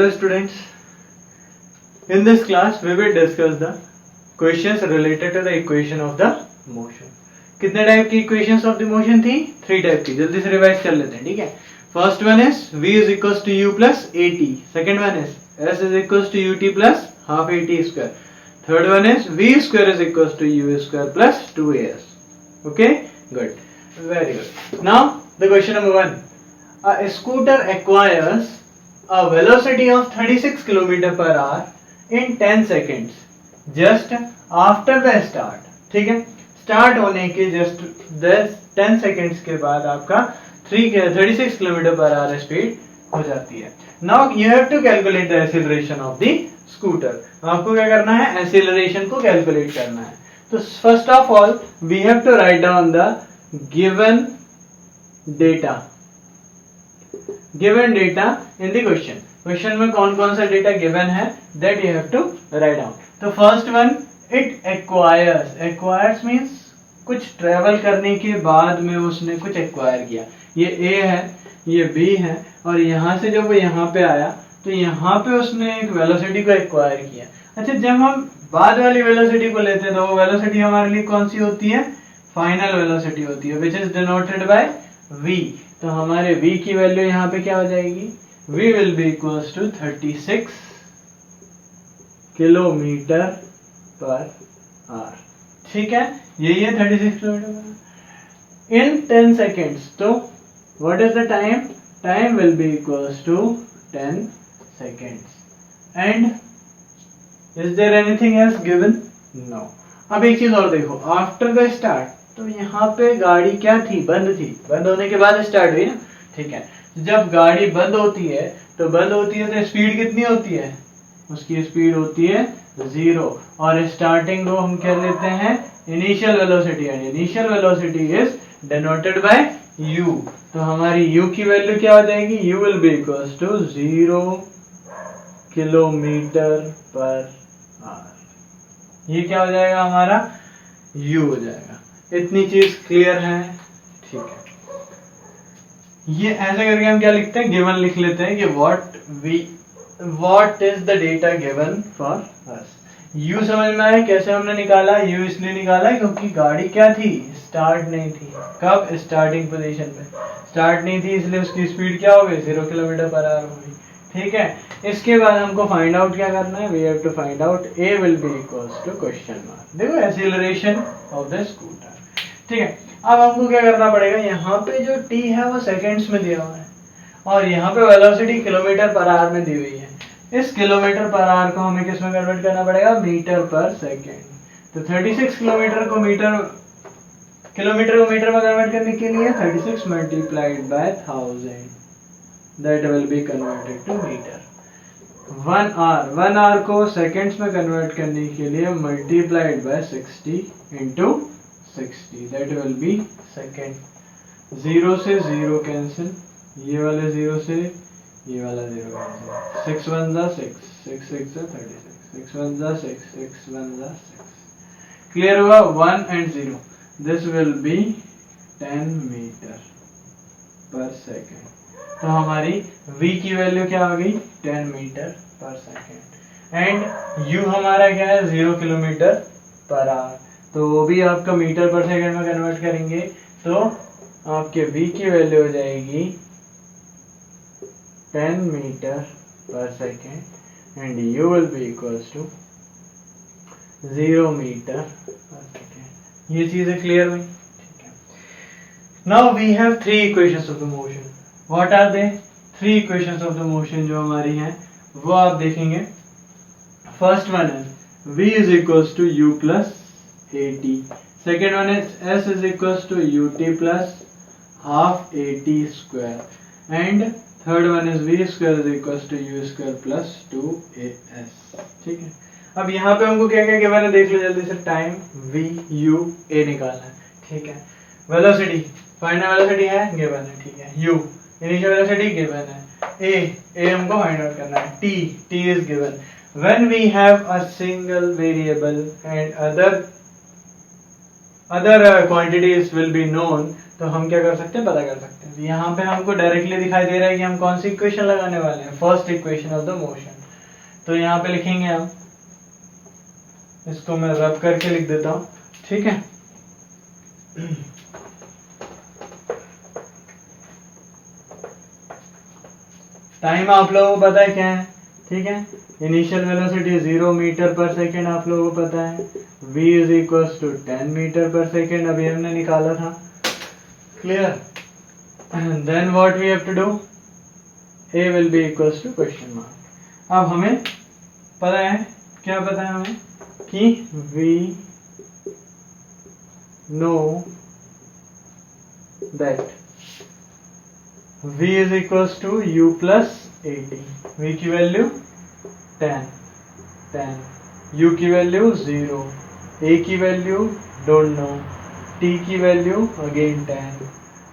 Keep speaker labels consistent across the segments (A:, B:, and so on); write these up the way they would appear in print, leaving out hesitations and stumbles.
A: Hello students, in this class we will discuss the questions related to the equation of the motion. कितने type की equations of the motion थी? 3 type की. जल्दी से revise कर लेते हैं, ठीक है. First one is v is equals to u plus at. Second one is s is equals to ut plus half at square. Third one is v square is equals to u square plus 2as. Okay, good, very good. Now the question number 1. A scooter acquires a velocity of 36 km per hour in 10 seconds just after the start. ठीक है, start होने के just 10 seconds के बाद आपका 36 km per hour speed हो जाती है. Now you have to calculate the acceleration of the scooter. आपको क्या करना है? एक्सीलरेशन को कैलकुलेट करना है. तो first of all we have to write down the given data in the question में कौन कौन सा डेटा गिवन है that you have to write down. तो first one, it acquires means कुछ ट्रेवल करने के बाद में उसने कुछ एक्वायर किया. ये ए है, ये बी है, और यहाँ से जब वो यहाँ पे आया तो यहाँ पे उसने एक वेलोसिटी को एक्वायर किया. अच्छा, जब हम बाद वाली वेलोसिटी को लेते हैं तो वो वेलोसिटी हमारे लिए कौन सी होती है? फाइनल वेलोसिटी होती है, which is denoted by v. तो हमारे v की वैल्यू यहाँ पे क्या हो जाएगी? v will be equals to 36 kilometre per hour. ठीक है, यही है 36 किलोमीटर इन 10 सेकेंड्स. तो what is the time? Time will be equals to 10 seconds. And is there anything else given? No. अब एक चीज और देखो, आफ्टर द स्टार्ट, तो यहाँ पे गाड़ी क्या थी? बंद थी. बंद होने के बाद स्टार्ट हुई ना. ठीक है, जब गाड़ी बंद होती है तो स्पीड कितनी होती है? उसकी स्पीड होती है 0, और स्टार्टिंग को हम क्या लेते हैं? Initial velocity. And initial velocity is denoted by u. तो हमारी u की वैल्यू क्या हो जाएगी? u will be equals to 0 kilometre per hour. ये क्या हो जाएगा? हमारा u हो जाएगा. इतनी चीज क्लियर है? ठीक है. ये ऐसे करके हम क्या लिखते हैं? गिवन लिख लेते हैं कि what is the data given for us. u समझ में आया कैसे हमने निकाला? u इसलिए निकाला क्योंकि गाड़ी क्या थी? स्टार्ट नहीं थी. कब? स्टार्टिंग पोजीशन पे स्टार्ट नहीं थी, इसलिए उसकी स्पीड क्या हो गई? 0 किलोमीटर पर आवर हो गई. ठीक है, इसके बाद हमको फाइंड आउट क्या करना है? We have to find out a will be equals to question mark. देखो, एक्सीलरेशन ऑफ द स्कूटर. ठीक है, अब हमको क्या करना पड़ेगा? यहाँ पे जो t है वो सेकेंड्स में दिया हुआ है, और यहाँ पे वेलोसिटी किलोमीटर पर आवर में दी हुई है. इस किलोमीटर पर आवर को हमें किस में कन्वर्ट करना पड़ेगा? Metre per second. तो 36 किलोमीटर को मीटर में कन्वर्ट करने के लिए 36 multiplied by 1000, that will be converted to metre. 1 hour को सेकेंड्स में कन्वर्ट करने के लिए multiplied by 60 into 60, that will be second. 0 से 0 कैंसिल, ये वाले 0 से ये वाला 0 कैंसिल. 6 1 जा 6, 6 6 जा 36, 6 1 जा 6, 6 1 जा 6. क्लियर हुआ? 1 and 0. This will be 10 meter per second. तो हमारी v की वैल्यू क्या आ गई? 10 meter per second. And u हमारा क्या है? 0 किलोमीटर पर आवर. तो वो भी आपका मीटर पर सेकंड में कन्वर्ट करेंगे तो आपके v की वैल्यू हो जाएगी 10 meter per second and u will be equals to 0 meter per second. ये चीजें क्लियर हुई? ठीक है. Now we have 3 equations of the motion. What are they? 3 equations of the motion जो हमारी हैं वो आप देखेंगे. First one is v is equals to u plus at. Second one is s is equals to ut plus half at square. And third one is v square is equals to u square plus 2as. ठीक है, अब यहाँ पे हमको क्या क्या given है देख लो जल्दी से. टाइम, v, u, a निकालना है. ठीक है, वेलोसिटी, फाइनल वेलोसिटी है गिवन है. ठीक है, u इनिशियल वेलोसिटी गिवन है. a हमको फाइंड आउट करना है. t is given. When we have a single variable and other other quantities will be known, तो हम क्या कर सकते हैं, पता कर सकते हैं। यहाँ पे हमको डायरेक्टली दिखाई दे रहा है कि हम कौन सी इक्वेशन लगाने वाले हैं, first equation of the motion. तो यहाँ पे लिखेंगे हम, इसको मैं रब करके लिख देता हूँ, ठीक है। टाइम आप लोगों को पता है क्या है, ठीक है। Initial velocity 0 meter per second आप लोगों को पता है। v is equal to 10 meter per second, अभी हमने निकाला था, clear. Then what we have to do, a will be equal to question mark. अब हमें पता है, क्या पता है हमें, कि we know that v is equals to u plus 80। v की वैल्यू 10, u की वैल्यू 0, a की वैल्यू डोंट नो, t की value again 10,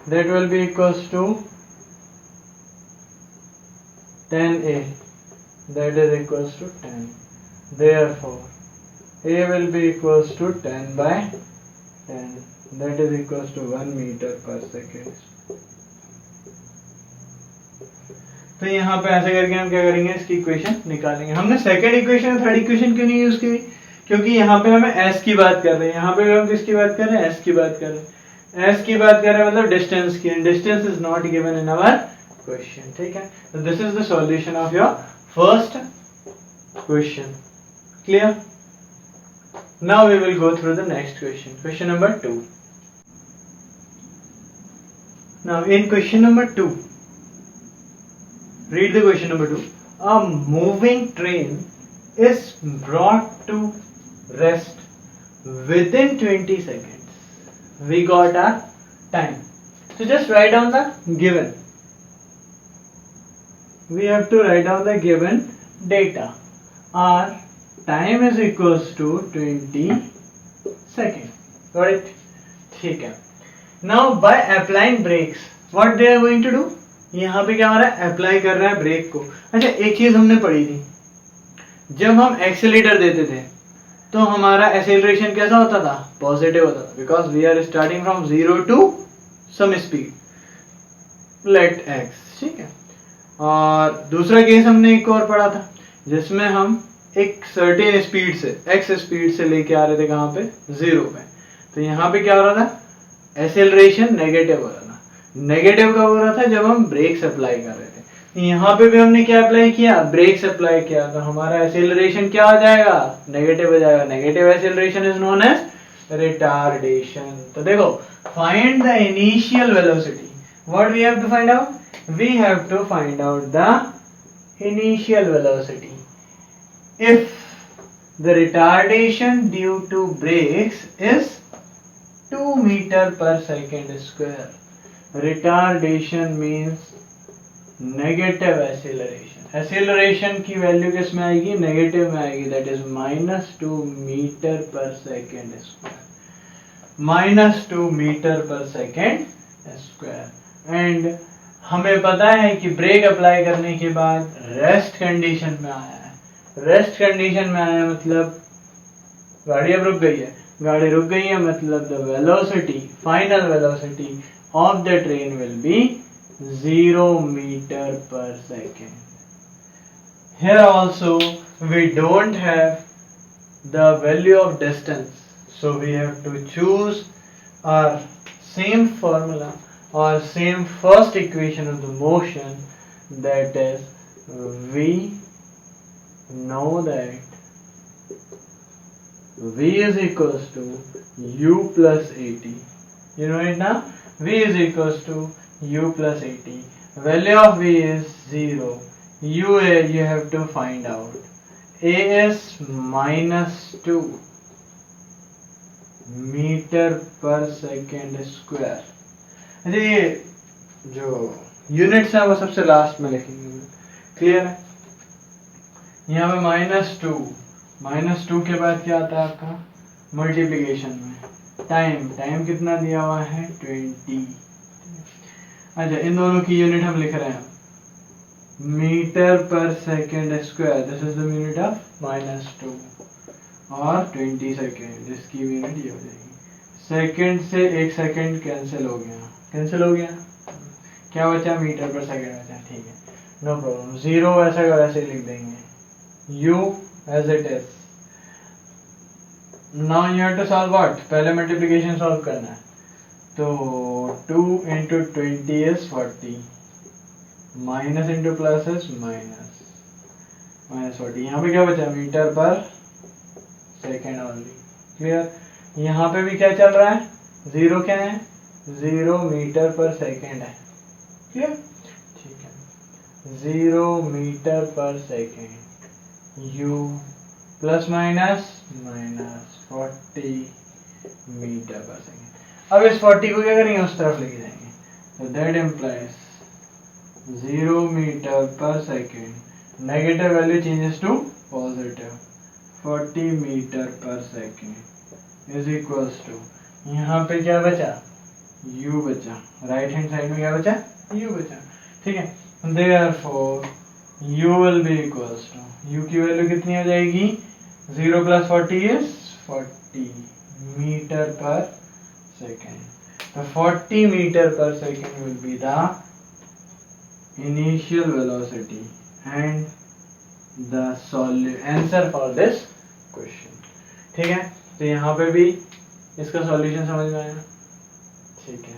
A: that will be equals to 10a, that is equals to 10, therefore a will be equals to 10 by 10, that is equals to 1 meter per second। तो यहाँ पे ऐसे करके हम क्या करेंगे, इसकी इक्वेशन निकालेंगे। हमने सेकंड इक्वेशन थर्ड इक्वेशन क्यों नहीं यूज की, क्योंकि यहाँ पे हमें s की बात कर रहे हैं, यहाँ पे हम किसकी बात कर रहे हैं, s की बात कर रहे हैं। s की बात कर रहे हैं मतलब डिस्टेंस की, distance is not given in our question, ठीक है। तो this is the solution of your first question, clear. Now we will go through the next question, question number 2। Now in question number 2, read the question number 2. A moving train is brought to rest within 20 seconds. We got our time. So just write down the given. We have to write down the given data. Our time is equals to 20 seconds. Got it? ठीक है. Now by applying brakes, what they are going to do? यहाँ पे क्या हो रहा है, apply कर रहा है ब्रेक को। अच्छा, एक चीज हमने पढ़ी थी, जब हम एक्सीलरेटर देते थे तो हमारा एक्सेलरेशन कैसा होता था, पॉजिटिव होता था, because we are starting from 0 to some speed, let x, ठीक है। और दूसरा केस हमने एक और पढ़ा था, जिसमें हम एक सर्टेन स्पीड से, x स्पीड से लेके आ रहे थे कहाँ पे, 0 पे। तो यहाँ पे क्या हो रहा था, एक्सेलरेशन नेगेटिव हो रहा था। नेगेटिव कब हो रहा था, जब हम ब्रेक्स अप्लाई कर रहे थे। यहाँ पे भी हमने क्या अप्लाई किया, ब्रेक्स अप्लाई किया, तो हमारा एक्सेलरेशन क्या हो जाएगा, नेगेटिव हो जाएगा। Negative acceleration is known as retardation. तो देखो, find the initial velocity. What we have to find out, we have to find out the initial velocity if the retardation due to brakes is 2 metre per second square. Retardation means negative acceleration. Acceleration की value किस में आएगी, negative में आएगी, that is -2 metre per second square, -2 metre per second square. And हमें पता है कि ब्रेक अप्लाई करने के बाद रेस्ट कंडीशन में आया है। रेस्ट कंडीशन में आया मतलब गाड़ी अब रुक गई है, गाड़ी रुक गई है मतलब the velocity, final velocity of the train will be 0 meter per second. Here also we don't have the value of distance, so we have to choose our same formula or same first equation of the motion, that is we know that v is equals to u plus 80. You know it now, v is equals to u plus 80. Value of v is 0. u you have to find out. a is -2 metre per second square. अच्छा, ये जो units है वो सबसे last में लिखेंगे, clear है। यहाँ पे -2 के बाद क्या आता है आपका, मल्टीप्लीकेशन में टाइम कितना दिया हुआ है, 20। अच्छा, इन दोनों की यूनिट हम लिख रहे हैं metre per second square, this is the unit of -2, और 20 सेकेंड, इसकी यूनिट ये हो जाएगी सेकंड से 1 सेकंड कैंसिल हो गया, कैंसिल हो गया, क्या बचा, मीटर पर सेकंड बचा, ठीक है, नो प्रॉब्लम, 0 वैसा का वैसे लिख देंगे, u as it is. Now you have to solve what, पहले मल्टीप्लिकेशन सॉल्व करना है, तो 2 into 20 is 40, minus into plus is minus, minus 40, यहाँ पे क्या बचा, metre per second only, clear. यहाँ पे भी क्या चल रहा है, 0 क्या है, 0 मीटर पर सेकेंड है, क्लियर, ठीक है, 0 meter per second, u plus minus minus 40 meter per second. अब इस 40 को क्या करेंगे, उस तरफ लेके जाएंगे, तो that implies 0 meter per second, negative value changes to positive, 40 meter per second is equals to, यहाँ पे क्या बचा, u बचा, राइट हैंड साइड में क्या बचा, u बचा, ठीक है, therefore u will be equals to, u की वैल्यू कितनी हो जाएगी, 0 plus 40 is 40 meter per second, तो 40 meter per second will be the initial velocity and the answer for this question, ठीक है। तो यहाँ पे भी इसका सॉल्यूशन समझ में आया, ठीक है।